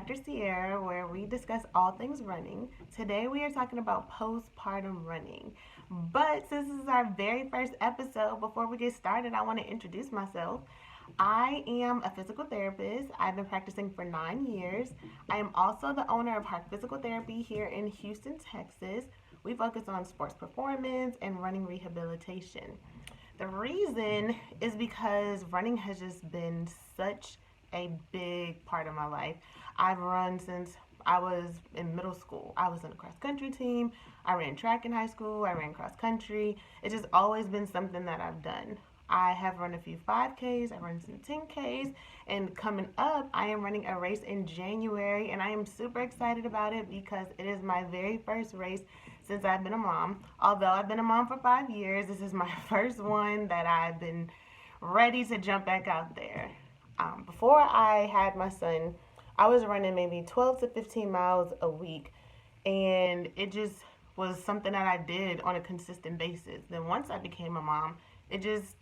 Dr. Ciarrah, where we discuss all things running. Today we are talking about postpartum running. But since this is our very first episode, before we get started, I want to introduce myself. I am a physical therapist. I've been practicing for 9 years. I am also the owner of HARK Physical Therapy here in Houston, Texas. We focus on sports performance and running rehabilitation. The reason is because running has just been such a big part of my life. I've run since I was in middle school. I was in a cross country team. I ran track in high school. I ran cross country. It's just always been something that I've done. I have run a few 5Ks, I run some 10Ks, and coming up, I am running a race in January, and I am super excited about it because it is my very first race since I've been a mom. Although I've been a mom for 5 years, this is my first one that I've been ready to jump back out there. Before I had my son, I was running maybe 12 to 15 miles a week, and it just was something that I did on a consistent basis. Then once I became a mom, it just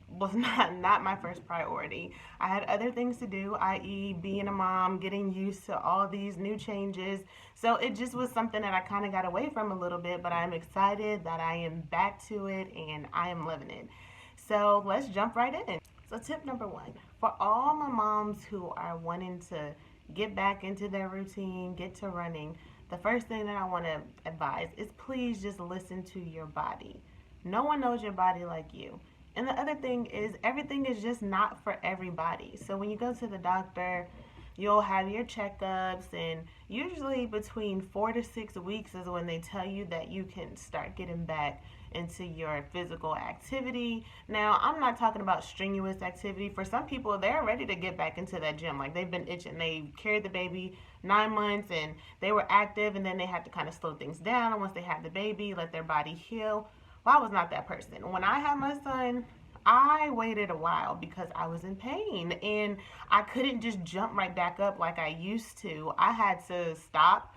was not my first priority. I had other things to do, i.e. being a mom, getting used to all these new changes. So it just was something that I kind of got away from a little bit, but I'm excited that I am back to it and I am loving it. So let's jump right in. So tip number one, for all my moms who are wanting to get back into their routine, get to running, the first thing that I want to advise is please just listen to your body. No one knows your body like you. And the other thing is everything is just not for everybody. So when you go to the doctor, you'll have your checkups, and usually between 4 to 6 weeks is when they tell you that you can start getting back into your physical activity. Now, I'm not talking about strenuous activity. For some people, they're ready to get back into that gym. Like, they've been itching. They carried the baby 9 months and they were active, and then they had to kind of slow things down. And once they had the baby, let their body heal. Well, I was not that person. When I had my son, I waited a while because I was in pain and I couldn't just jump right back up like I used to. I had to stop,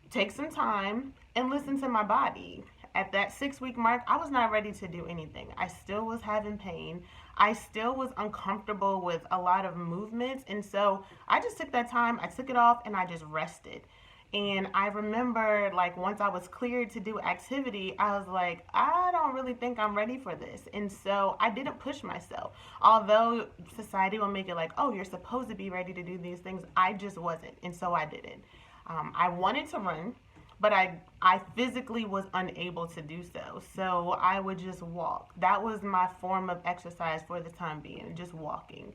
take some time, and listen to my body. At that 6-week mark, I was not ready to do anything. I still was having pain. I still was uncomfortable with a lot of movements. And so I just took that time, I took it off, and I just rested. And I remember, like, once I was cleared to do activity, I was like, I don't really think I'm ready for this. And so I didn't push myself. Although society will make it like, oh, you're supposed to be ready to do these things, I just wasn't. And so I didn't. I wanted to run, but I physically was unable to do so. So I would just walk. That was my form of exercise for the time being, just walking.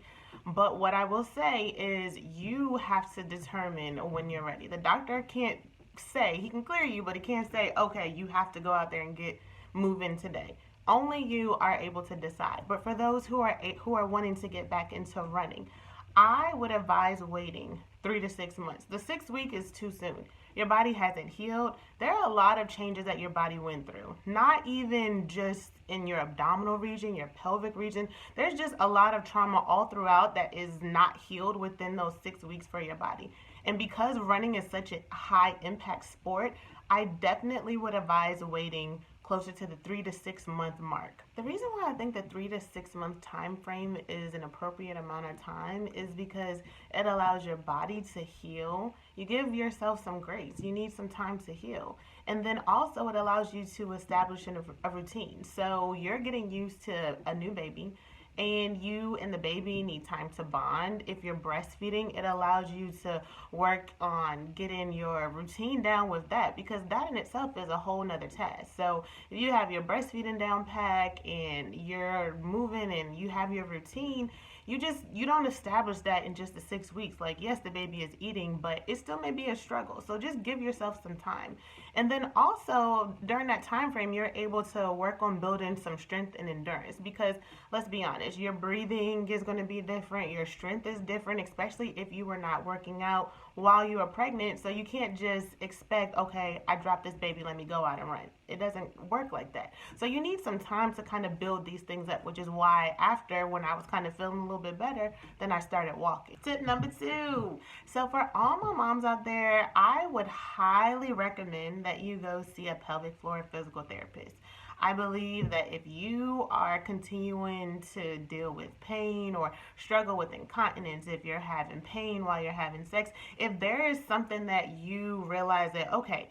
But what I will say is you have to determine when you're ready. The doctor can't say, he can clear you, but he can't say, okay, you have to go out there and get moving today. Only you are able to decide. But for those who are wanting to get back into running, I would advise waiting 3 to 6 months. The 6th week is too soon. Your body hasn't healed. There are a lot of changes that your body went through. Not even just in your abdominal region, your pelvic region. There's just a lot of trauma all throughout that is not healed within those 6 weeks for your body. And because running is such a high impact sport, I definitely would advise waiting closer to the 3 to 6 month mark. The reason why I think the 3 to 6 month time frame is an appropriate amount of time is because it allows your body to heal. You give yourself some grace. You need some time to heal. And then also it allows you to establish a routine. So you're getting used to a new baby, and you and the baby need time to bond. If you're breastfeeding, it allows you to work on getting your routine down with that, because that in itself is a whole nother task. So if you have your breastfeeding down pack and you're moving and you have your routine, you don't establish that in just the 6 weeks. Like, yes, the baby is eating, but it still may be a struggle. So just give yourself some time. And then also during that time frame, you're able to work on building some strength and endurance, because let's be honest, your breathing is going to be different. Your strength is different, especially if you were not working out while you were pregnant. So you can't just expect, okay, I dropped this baby, let me go out and run. It doesn't work like that. So you need some time to kind of build these things up, which is why after, when I was kind of feeling a little bit better, then I started walking. Tip number 2. So for all my moms out there, I would highly recommend that you go see a pelvic floor physical therapist. I believe that if you are continuing to deal with pain or struggle with incontinence, if you're having pain while you're having sex, if there is something that you realize that, okay,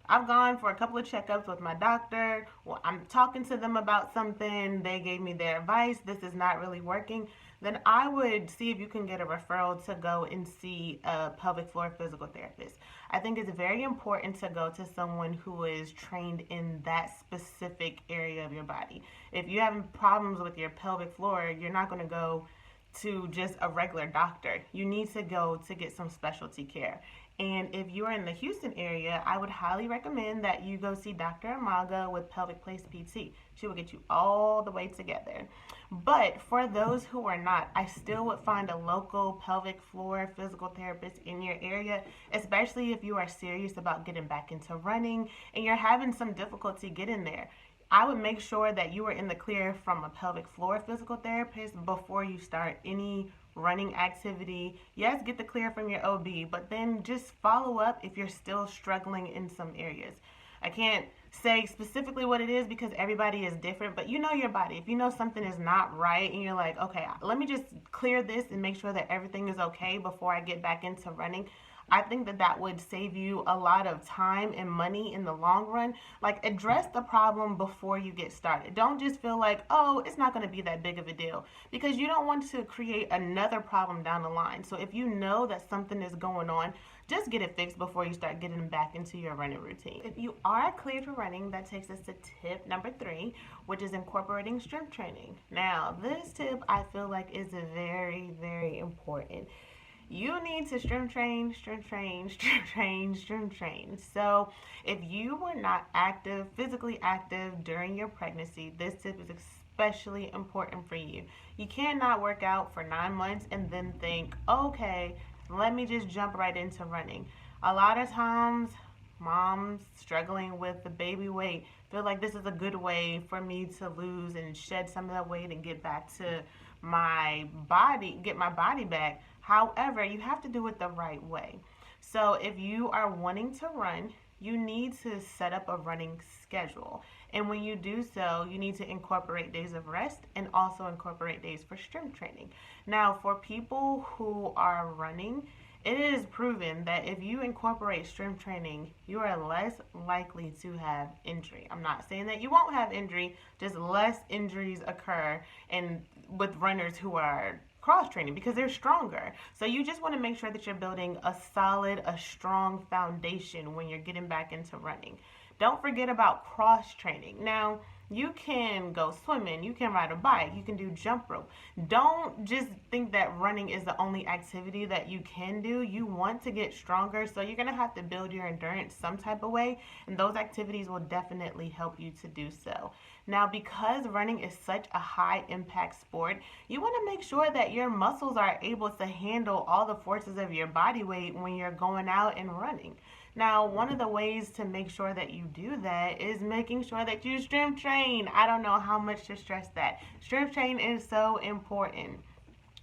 I've gone for a couple of checkups with my doctor. Well, I'm talking to them about something. They gave me their advice. This is not really working. Then I would see if you can get a referral to go and see a pelvic floor physical therapist. I think it's very important to go to someone who is trained in that specific area of your body. If you have problems with your pelvic floor, you're not going to go to just a regular doctor. You need to go to get some specialty care. And if you are in the Houston area, I would highly recommend that you go see Dr. Amagoh with Pelvic Place PT. She will get you all the way together. But for those who are not, I still would find a local pelvic floor physical therapist in your area, especially if you are serious about getting back into running and you're having some difficulty getting there. I would make sure that you are in the clear from a pelvic floor physical therapist before you start any running activity. Yes, get the clear from your OB, but then just follow up if you're still struggling in some areas. I can't say specifically what it is because everybody is different, but you know your body. If you know something is not right and you're like, okay, let me just clear this and make sure that everything is okay before I get back into running, I think that would save you a lot of time and money in the long run. Like, address the problem before you get started. Don't just feel like, oh, it's not going to be that big of a deal, because you don't want to create another problem down the line. So if you know that something is going on, just get it fixed before you start getting back into your running routine. If you are cleared for running, that takes us to tip number 3, which is incorporating strength training. Now, this tip I feel like is very, very important. You need to strength train, strength train, strength train, strength train. So if you were not active, physically active during your pregnancy, this tip is especially important for you. You cannot work out for 9 months and then think, okay, let me just jump right into running. A lot of times, moms struggling with the baby weight feel like this is a good way for me to lose and shed some of that weight and get back to my body, get my body back. However, you have to do it the right way. So if you are wanting to run, you need to set up a running schedule. And when you do so, you need to incorporate days of rest and also incorporate days for strength training. Now, for people who are running, it is proven that if you incorporate strength training, you are less likely to have injury. I'm not saying that you won't have injury, just less injuries occur and with runners who are cross training because they're stronger. So you just want to make sure that you're building a solid, a strong foundation when you're getting back into running. Don't forget about cross training. Now, you can go swimming, you can ride a bike, you can do jump rope. Don't just think that running is the only activity that you can do. You want to get stronger, so you're going to have to build your endurance some type of way, and those activities will definitely help you to do so. Now, because running is such a high impact sport, you want to make sure that your muscles are able to handle all the forces of your body weight when you're going out and running. Now, one of the ways to make sure that you do that is making sure that you strength train. I don't know how much to stress that. Strength train is so important.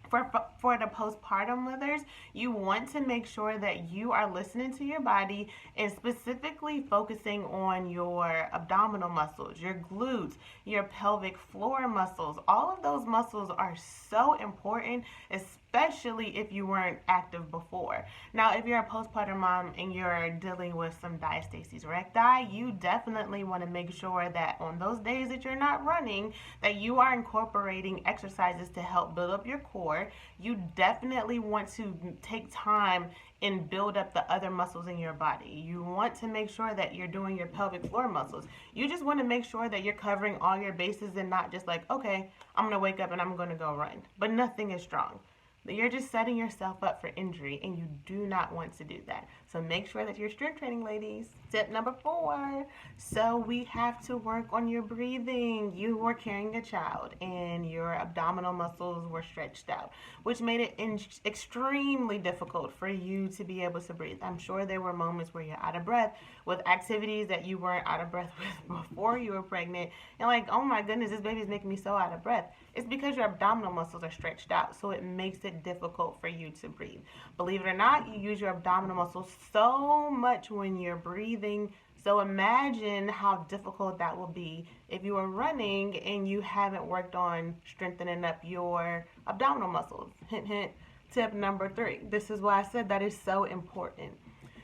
For the postpartum mothers, you want to make sure that you are listening to your body and specifically focusing on your abdominal muscles, your glutes, your pelvic floor muscles. All of those muscles are so important, especially if you weren't active before. Now, if you're a postpartum mom and you're dealing with some diastasis recti, you definitely want to make sure that on those days that you're not running, that you are incorporating exercises to help build up your core. You definitely want to take time and build up the other muscles in your body. You want to make sure that you're doing your pelvic floor muscles. You just want to make sure that you're covering all your bases and not just like, okay, I'm going to wake up and I'm going to go run. But nothing is strong. You're just setting yourself up for injury, and you do not want to do that. So make sure that you're strength training, ladies. Tip number 4. So we have to work on your breathing. You were carrying a child, and your abdominal muscles were stretched out, which made it extremely difficult for you to be able to breathe. I'm sure there were moments where you're out of breath with activities that you weren't out of breath with before you were pregnant, and like, oh my goodness, this baby's making me so out of breath. It's because your abdominal muscles are stretched out, so it makes it difficult for you to breathe. Believe it or not, you use your abdominal muscles so much when you're breathing. So imagine how difficult that will be if you are running and you haven't worked on strengthening up your abdominal muscles. Hint, hint. Tip number 3. This is why I said that is so important.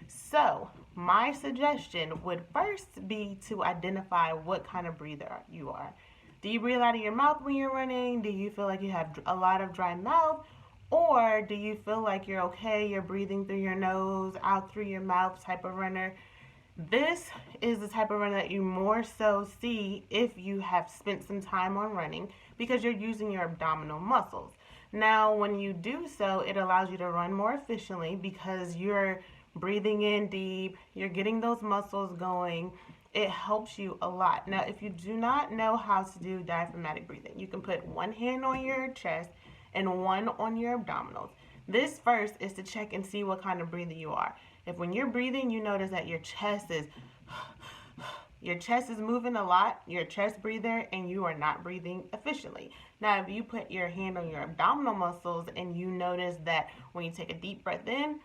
So, my suggestion would first be to identify what kind of breather you are. Do you breathe out of your mouth when you're running? Do you feel like you have a lot of dry mouth? Or do you feel like you're okay, you're breathing through your nose, out through your mouth type of runner? This is the type of runner that you more so see if you have spent some time on running because you're using your abdominal muscles. Now, when you do so, it allows you to run more efficiently because you're breathing in deep, you're getting those muscles going. It helps you a lot. Now, if you do not know how to do diaphragmatic breathing, you can put one hand on your chest and one on your abdominals. This first is to check and see what kind of breather you are. If when you're breathing, you notice that your chest is moving a lot, you're a chest breather, and you are not breathing efficiently. Now, if you put your hand on your abdominal muscles and you notice that when you take a deep breath in,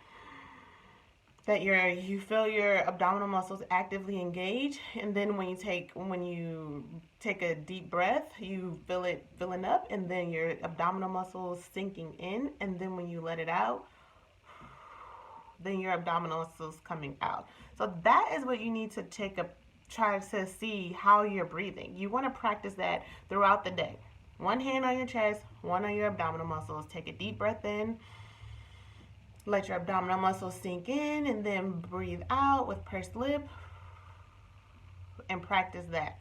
that you feel your abdominal muscles actively engage, and then when you take a deep breath, you feel it filling up, and then your abdominal muscles sinking in, and then when you let it out, then your abdominal muscles coming out. So that is what you need to try to see how you're breathing. You want to practice that throughout the day. One hand on your chest, one on your abdominal muscles. Take a deep breath in. Let your abdominal muscles sink in, and then breathe out with pursed lip and practice that.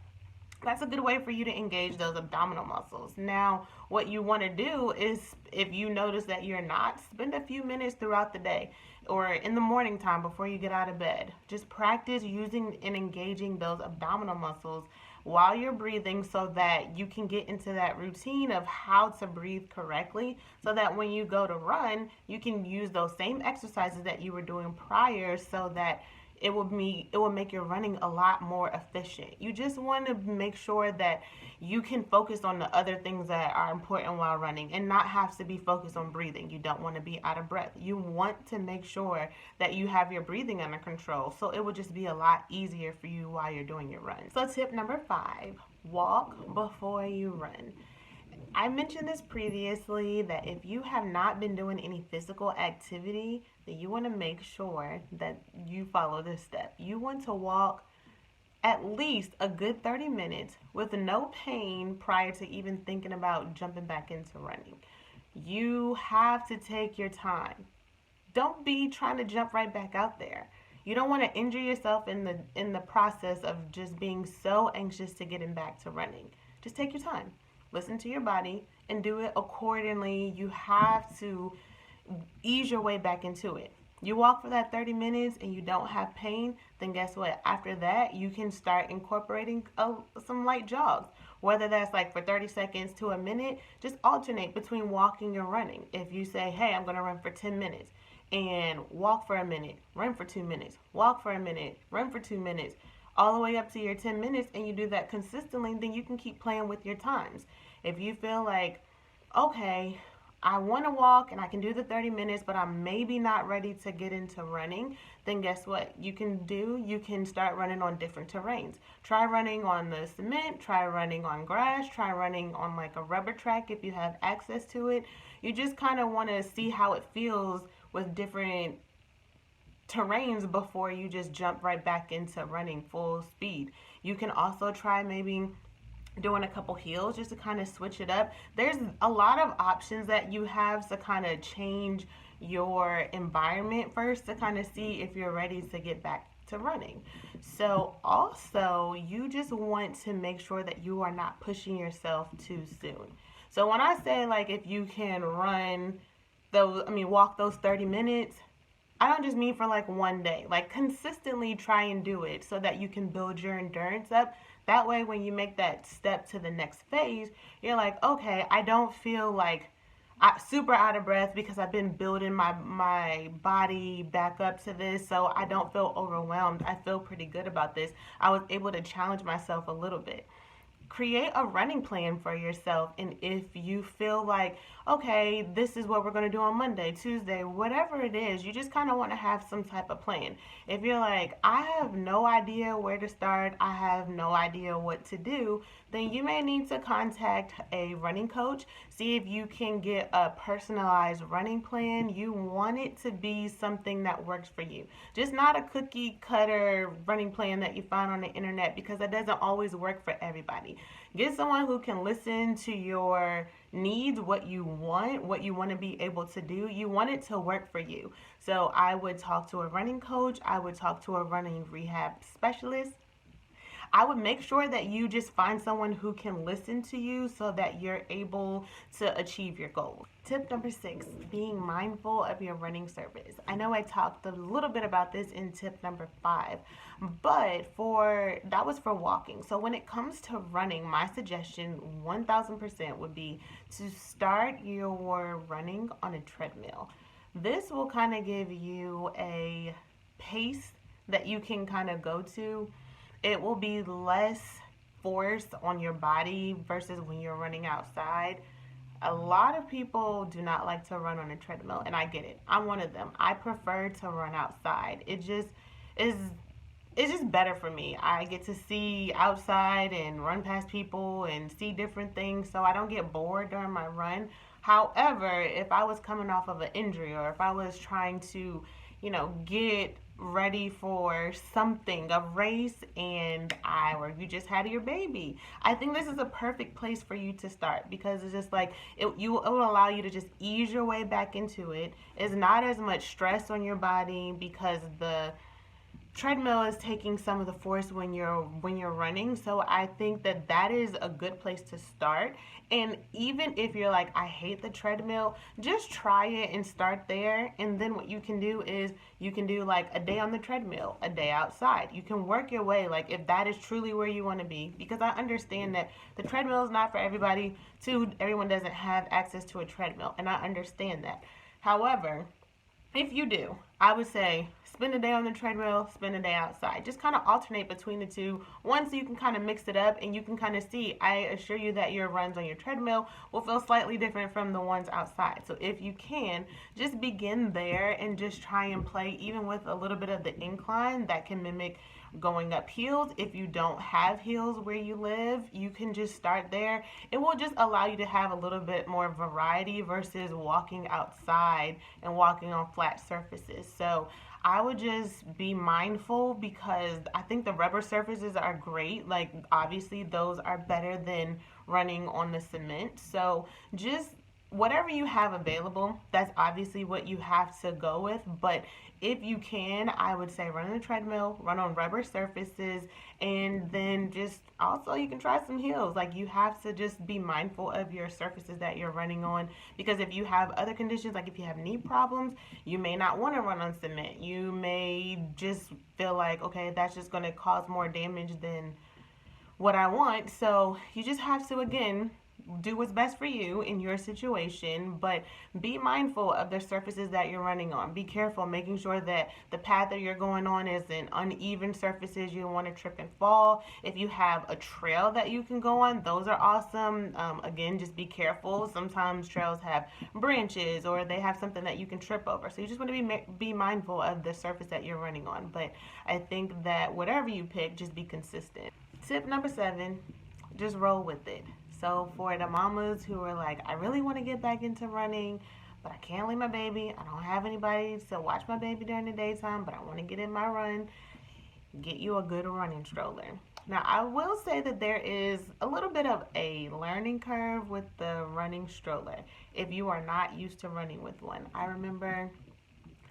That's a good way for you to engage those abdominal muscles. Now, what you want to do is, if you notice that you're not, spend a few minutes throughout the day or in the morning time before you get out of bed. Just practice using and engaging those abdominal muscles while you're breathing so that you can get into that routine of how to breathe correctly, so that when you go to run, you can use those same exercises that you were doing prior, so that it will make your running a lot more efficient. You just want to make sure that you can focus on the other things that are important while running and not have to be focused on breathing. You don't want to be out of breath. You want to make sure that you have your breathing under control, so it will just be a lot easier for you while you're doing your run. So tip number 5, walk before you run. I mentioned this previously, that if you have not been doing any physical activity, then you want to make sure that you follow this step. You want to walk at least a good 30 minutes with no pain prior to even thinking about jumping back into running. You have to take your time. Don't be trying to jump right back out there. You don't want to injure yourself in the process of just being so anxious to getting back to running. Just take your time. Listen to your body and do it accordingly. You have to ease your way back into it. You walk for that 30 minutes and you don't have pain, then guess what? After that, you can start incorporating some light jogs. Whether that's like for 30 seconds to a minute, just alternate between walking and running. If you say, hey, I'm going to run for 10 minutes and walk for a minute, run for 2 minutes, walk for a minute, run for 2 minutes, all the way up to your 10 minutes, and you do that consistently, then you can keep playing with your times. If you feel like, okay, I want to walk and I can do the 30 minutes, but I'm maybe not ready to get into running, then guess what you can do? You can start running on different terrains. Try running on the cement, try running on grass, try running on like a rubber track if you have access to it. You just kind of want to see how it feels with different terrains before you just jump right back into running full speed. You can also try maybe doing a couple hills just to kind of switch it up. There's a lot of options that you have to kind of change your environment first to kind of see if you're ready to get back to running. So also, you just want to make sure that you are not pushing yourself too soon. So when I say like if you can walk those 30 minutes, I don't just mean for like one day. Like consistently try and do it so that you can build your endurance up. That way when you make that step to the next phase, you're like, okay, I don't feel like I'm super out of breath because I've been building my body back up to this, so I don't feel overwhelmed. I feel pretty good about this. I was able to challenge myself a little bit. create a running plan for yourself. And if you feel like, okay, this is what we're going to do on Monday, Tuesday, whatever it is, you just kind of want to have some type of plan. If you're like, I have no idea where to start, I have no idea what to do, then you may need to contact a running coach. See if you can get a personalized running plan. You want it to be something that works for you, just not a cookie cutter running plan that you find on the internet, because that doesn't always work for everybody. Get someone who can listen to your needs, what you want to be able to do. You want it to work for you. So I would talk to a running coach. I would talk to a running rehab specialist. I would make sure that you just find someone who can listen to you so that you're able to achieve your goals. Tip number 6, being mindful of your running surface. I know I talked a little bit about this in tip number 5, but that was for walking. So when it comes to running, my suggestion 1000% would be to start your running on a treadmill. This will kind of give you a pace that you can kind of go to. It will be less force on your body versus when you're running outside. A lot of people do not like to run on a treadmill, and I get it. I'm one of them. I prefer to run outside. It's just better for me. I get to see outside and run past people and see different things, so I don't get bored during my run. However, if I was coming off of an injury, or if I was trying to, get ready for something, a race, or you just had your baby, I think this is a perfect place for you to start, because it's just like it will allow you to just ease your way back into it. It's not as much stress on your body because the treadmill is taking some of the force when you're running. So I think that is a good place to start. And even if you're like, I hate the treadmill, just try it and start there. And then what you can do is you can do like a day on the treadmill, a day outside. You can work your way, like if that is truly where you want to be, because I understand that the treadmill is not for everybody. Too, everyone doesn't have access to a treadmill, and I understand that. However, if you do, I would say spend a day on the treadmill, spend a day outside. Just kind of alternate between the two. One, so you can kind of mix it up and you can kind of see. I assure you that your runs on your treadmill will feel slightly different from the ones outside. So if you can, just begin there and just try and play even with a little bit of the incline that can mimic going up hills. If you don't have hills where you live, you can just start there. It will just allow you to have a little bit more variety versus walking outside and walking on flat surfaces. So I would just be mindful, because I think the rubber surfaces are great. Like, obviously those are better than running on the cement. So just whatever you have available, that's obviously what you have to go with. But if you can, I would say run on a treadmill, run on rubber surfaces, and then just also you can try some hills. Like, you have to just be mindful of your surfaces that you're running on, because if you have other conditions, like if you have knee problems, you may not want to run on cement. You may just feel like, okay, that's just going to cause more damage than what I want. So you just have to, again, do what's best for you in your situation, but be mindful of the surfaces that you're running on. Be careful, making sure that the path that you're going on isn't uneven surfaces. You don't want to trip and fall. If you have a trail that you can go on, those are awesome. Again, just be careful. Sometimes trails have branches, or they have something that you can trip over. So you just want to be mindful of the surface that you're running on. But I think that whatever you pick, just be consistent. Tip number 7, just roll with it. So for the mamas who are like, I really want to get back into running, but I can't leave my baby. I don't have anybody to watch my baby during the daytime, but I want to get in my run. Get you a good running stroller. Now, I will say that there is a little bit of a learning curve with the running stroller if you are not used to running with one. I remember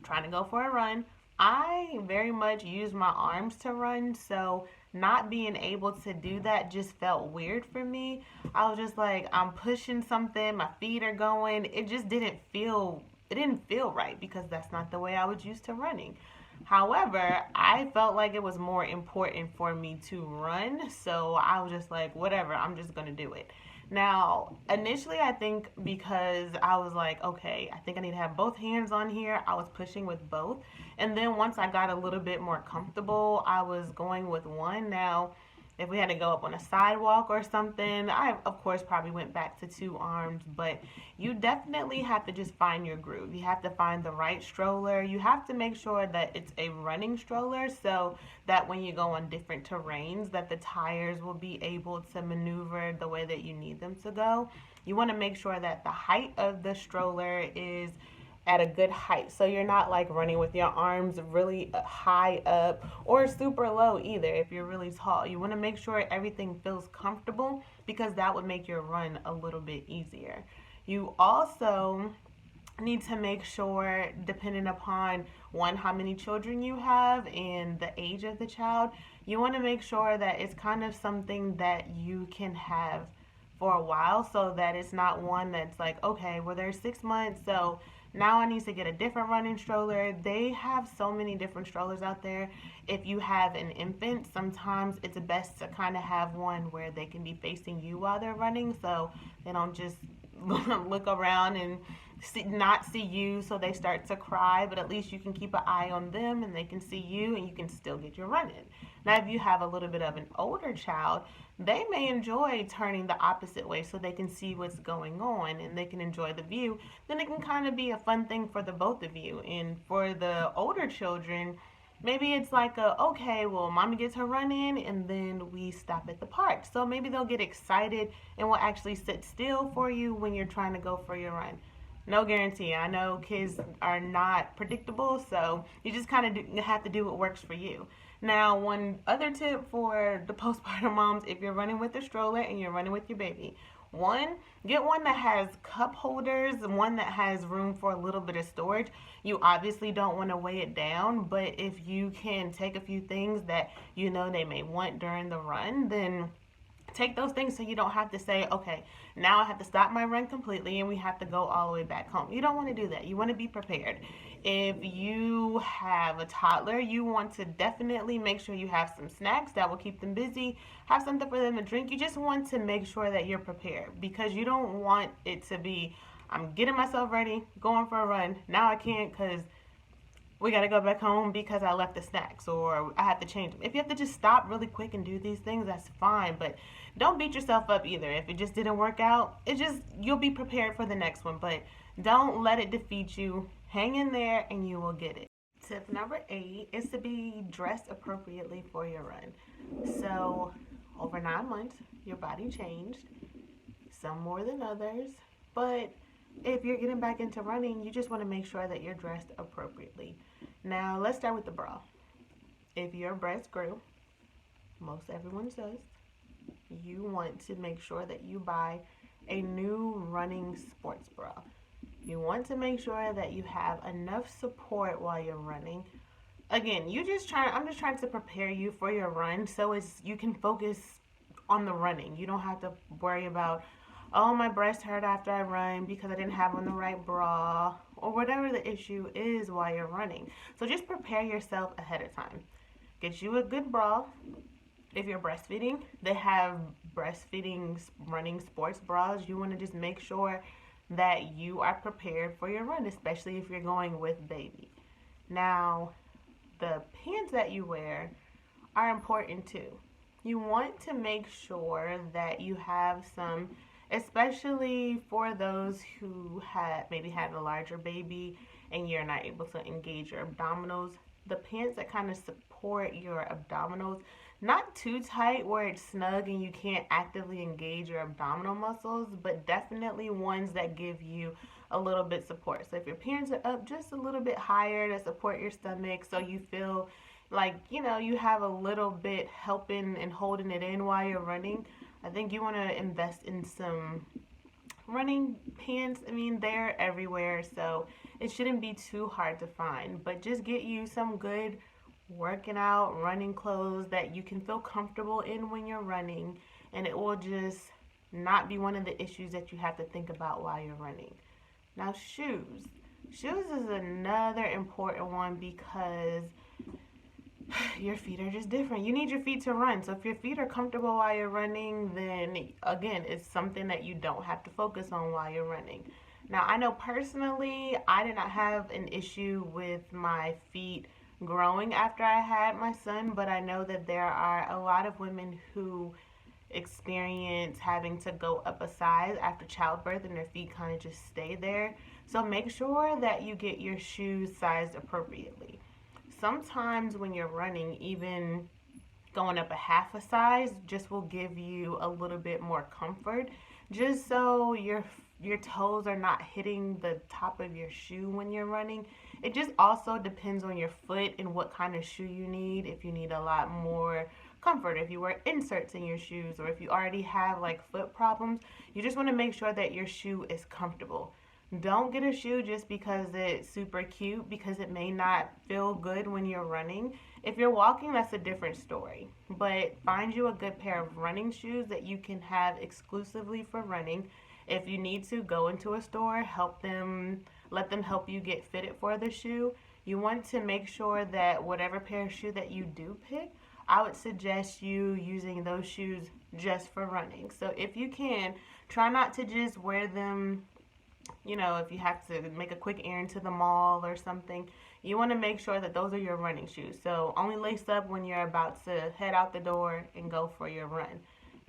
trying to go for a run. I very much use my arms to run, so not being able to do that just felt weird for me. I was just like, I'm pushing something, my feet are going. It just didn't feel right, because that's not the way I was used to running. However, I felt like it was more important for me to run, so I was just like, whatever, I'm just going to do it. Now, initially, I think because I was like, okay, I think I need to have both hands on here, I was pushing with both. And then once I got a little bit more comfortable, I was going with one. Now, If we had to go up on a sidewalk or something, I, of course, probably went back to 2 arms, but you definitely have to just find your groove. You have to find the right stroller. You have to make sure that it's a running stroller so that when you go on different terrains, that the tires will be able to maneuver the way that you need them to go. You want to make sure that the height of the stroller is at a good height. So you're not like running with your arms really high up or super low either if you're really tall. You want to make sure everything feels comfortable because that would make your run a little bit easier. You also need to make sure, depending upon one, how many children you have and the age of the child, you want to make sure that it's kind of something that you can have for a while so that it's not one that's like, okay, well, there's 6 months, so now I need to get a different running stroller. They have so many different strollers out there. If you have an infant, sometimes it's best to kind of have one where they can be facing you while they're running so they don't just look around and not see you, so they start to cry, but at least you can keep an eye on them and they can see you and you can still get your run in. Now, if you have a little bit of an older child, they may enjoy turning the opposite way so they can see what's going on and they can enjoy the view. Then it can kind of be a fun thing for the both of you. And for the older children, maybe it's like okay, well, mommy gets her run in and then we stop at the park. So maybe they'll get excited and will actually sit still for you when you're trying to go for your run. No guarantee. I know kids are not predictable, so you just kind of have to do what works for you. Now, one other tip for the postpartum moms, if you're running with a stroller and you're running with your baby, one, get one that has cup holders, one that has room for a little bit of storage. You obviously don't want to weigh it down, but if you can take a few things that you know they may want during the run, then take those things so you don't have to say, okay, now I have to stop my run completely and we have to go all the way back home. You don't want to do that. You want to be prepared. If you have a toddler, you want to definitely make sure you have some snacks that will keep them busy, have something for them to drink. You just want to make sure that you're prepared because you don't want it to be, I'm getting myself ready, going for a run. Now I can't because we got to go back home because I left the snacks or I have to change them. If you have to just stop really quick and do these things, that's fine. But don't beat yourself up either. If it just didn't work out, you'll be prepared for the next one. But don't let it defeat you. Hang in there and you will get it. Tip number 8 is to be dressed appropriately for your run. So over 9 months, your body changed, some more than others. But if you're getting back into running, you just want to make sure that you're dressed appropriately. Now, let's start with the bra. If your breast grew, most everyone does, you want to make sure that you buy a new running sports bra. You want to make sure that you have enough support while you're running. Again, I'm just trying to prepare you for your run so you can focus on the running. You don't have to worry about, oh, my breast hurt after I run because I didn't have on the right bra or whatever the issue is while you're running. So just prepare yourself ahead of time. Get you a good bra. If you're breastfeeding, they have breastfeeding running sports bras. You want to just make sure that you are prepared for your run, especially if you're going with baby. Now, the pants that you wear are important too. You want to make sure that you have some, especially for those who maybe had a larger baby and you're not able to engage your abdominals, the pants that kind of support your abdominals, not too tight where it's snug and you can't actively engage your abdominal muscles, but definitely ones that give you a little bit support. So if your pants are up just a little bit higher to support your stomach so you feel like, you have a little bit helping and holding it in while you're running, I think you want to invest in some running pants. I mean, they're everywhere, so it shouldn't be too hard to find, but just get you some good working out running clothes that you can feel comfortable in when you're running, and it will just not be one of the issues that you have to think about while you're running. Now, shoes is another important one because your feet are just different. You need your feet to run. So if your feet are comfortable while you're running, then again, it's something that you don't have to focus on while you're running. Now, I know personally, I did not have an issue with my feet growing after I had my son, but I know that there are a lot of women who experience having to go up a size after childbirth and their feet kind of just stay there. So make sure that you get your shoes sized appropriately. Sometimes when you're running, even going up a half a size just will give you a little bit more comfort, just so your toes are not hitting the top of your shoe when you're running. It just also depends on your foot and what kind of shoe you need. If you need a lot more comfort, if you wear inserts in your shoes, or if you already have like foot problems, you just want to make sure that your shoe is comfortable. Don't get a shoe just because it's super cute, because it may not feel good when you're running. If you're walking, that's a different story. But find you a good pair of running shoes that you can have exclusively for running. If you need to go into a store, let them help you get fitted for the shoe. You want to make sure that whatever pair of shoe that you do pick, I would suggest you using those shoes just for running. So if you can, try not to just wear them, if you have to make a quick errand to the mall or something. You want to make sure that those are your running shoes. So only lace up when you're about to head out the door and go for your run.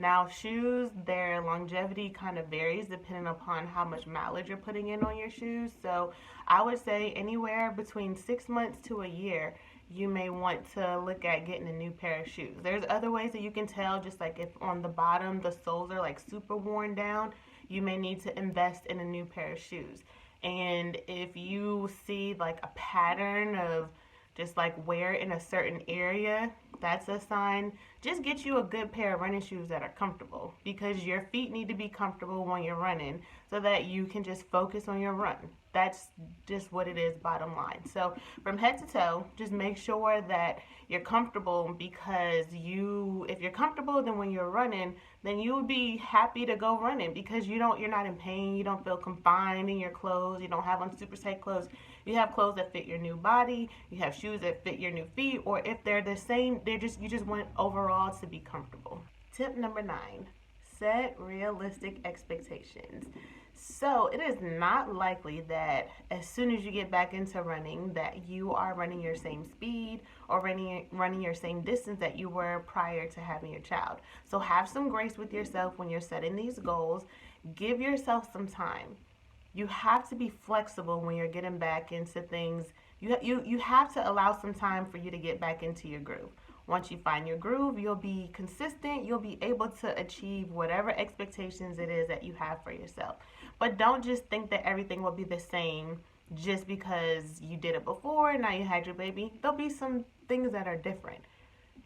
Now, shoes, their longevity kind of varies depending upon how much mileage you're putting in on your shoes. So I would say anywhere between 6 months to a year, you may want to look at getting a new pair of shoes. There's other ways that you can tell, just like if on the bottom the soles are like super worn down, you may need to invest in a new pair of shoes. And if you see like a pattern of just like wear in a certain area, that's a sign. Just get you a good pair of running shoes that are comfortable, because your feet need to be comfortable when you're running so that you can just focus on your run. That's just what it is, bottom line. So from head to toe, just make sure that you're comfortable, because if you're comfortable, then when you're running, then you'll be happy to go running, because you're not in pain, you don't feel confined in your clothes, you don't have on super tight clothes. You have clothes that fit your new body, you have shoes that fit your new feet, or if they're the same, you just want overall to be comfortable. Tip number 9, set realistic expectations. So it is not likely that as soon as you get back into running that you are running your same speed or running your same distance that you were prior to having your child. So have some grace with yourself when you're setting these goals. Give yourself some time. You have to be flexible when you're getting back into things. You have to allow some time for you to get back into your groove. Once you find your groove, you'll be consistent. You'll be able to achieve whatever expectations it is that you have for yourself. But don't just think that everything will be the same just because you did it before, now you had your baby. There'll be some things that are different.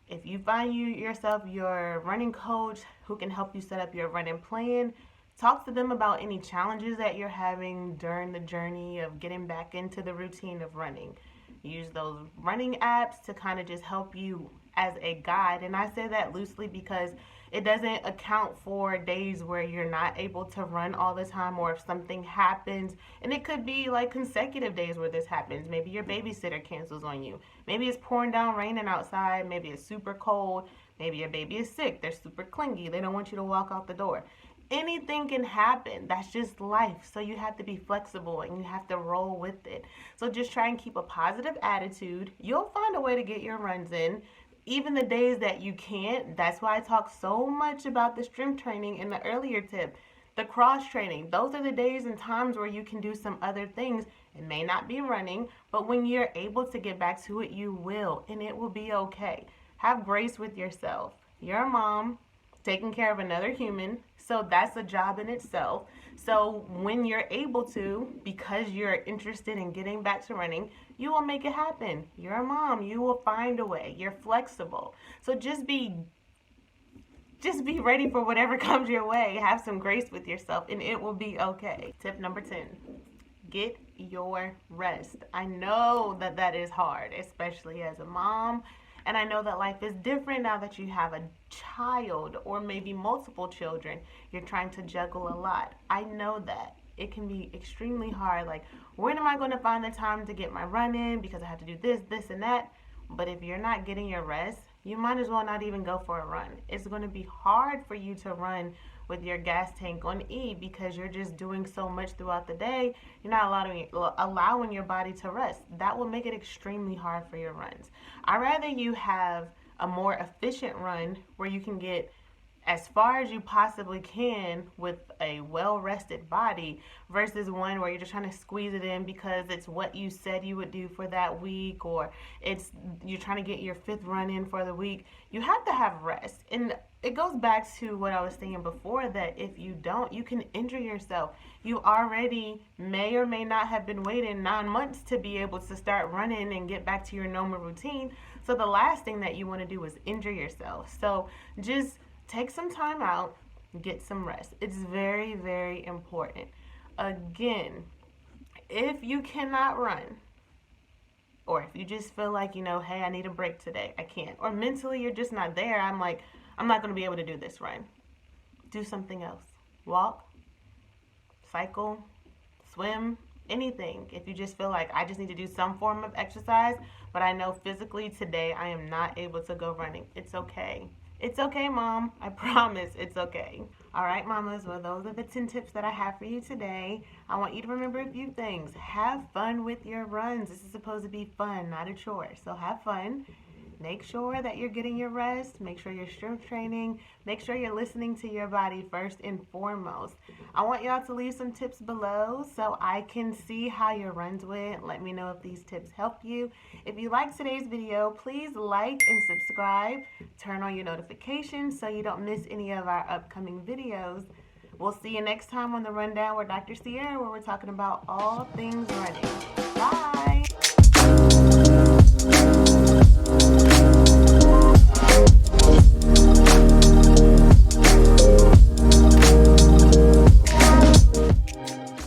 If you find yourself your running coach who can help you set up your running plan, talk to them about any challenges that you're having during the journey of getting back into the routine of running. Use those running apps to kind of just help you as a guide. And I say that loosely because it doesn't account for days where you're not able to run all the time, or if something happens, and it could be like consecutive days where this happens. Maybe your babysitter cancels on you. Maybe it's pouring down raining outside. Maybe it's super cold. Maybe your baby is sick. They're super clingy. They don't want you to walk out the door. Anything can happen. That's just life. So you have to be flexible and you have to roll with it. So just try and keep a positive attitude. You'll find a way to get your runs in, even the days that you can't. That's why I talk so much about the strength training in the earlier tip. The cross training. Those are the days and times where you can do some other things. It may not be running, but when you're able to get back to it, you will, and it will be okay. Have grace with yourself. You're a mom taking care of another human, so that's a job in itself. So when you're able to, because you're interested in getting back to running, you will make it happen. You're a mom. You will find a way. You're flexible. So just be ready for whatever comes your way. Have some grace with yourself, and it will be okay. Tip number 10, get your rest. I know that is hard, especially as a mom. And I know that life is different now that you have a child or maybe multiple children. You're trying to juggle a lot. I know that. It can be extremely hard. Like, when am I going to find the time to get my run in because I have to do this, and that? But if you're not getting your rest, you might as well not even go for a run. It's going to be hard for you to run with your gas tank on E because you're just doing so much throughout the day. You're not allowing your body to rest. That will make it extremely hard for your runs. I'd rather you have a more efficient run where you can get as far as you possibly can with a well-rested body versus one where you're just trying to squeeze it in because it's what you said you would do for that week, or you're trying to get your 5th run in for the week. You have to have rest. And it goes back to what I was saying before, that if you don't, you can injure yourself. You already may or may not have been waiting 9 months to be able to start running and get back to your normal routine. So the last thing that you want to do is injure yourself. So just take some time out, get some rest. It's very, very important. Again, if you cannot run, or if you just feel like, hey, I need a break today, I can't, or mentally you're just not there, I'm not going to be able to do this run. Do something else. Walk, cycle, swim, anything. If you just feel like I just need to do some form of exercise, but I know physically today I am not able to go running, it's okay. It's okay, Mom. I promise it's okay. All right, mamas, well, those are the 10 tips that I have for you today. I want you to remember a few things. Have fun with your runs. This is supposed to be fun, not a chore. So have fun. Make sure that you're getting your rest. Make sure you're strength training. Make sure you're listening to your body first and foremost. I want y'all to leave some tips below so I can see how your runs went. Let me know if these tips helped you. If you liked today's video, please like and subscribe. Turn on your notifications so you don't miss any of our upcoming videos. We'll see you next time on the Rundown with Dr. Ciarrah, where we're talking about all things running. Bye!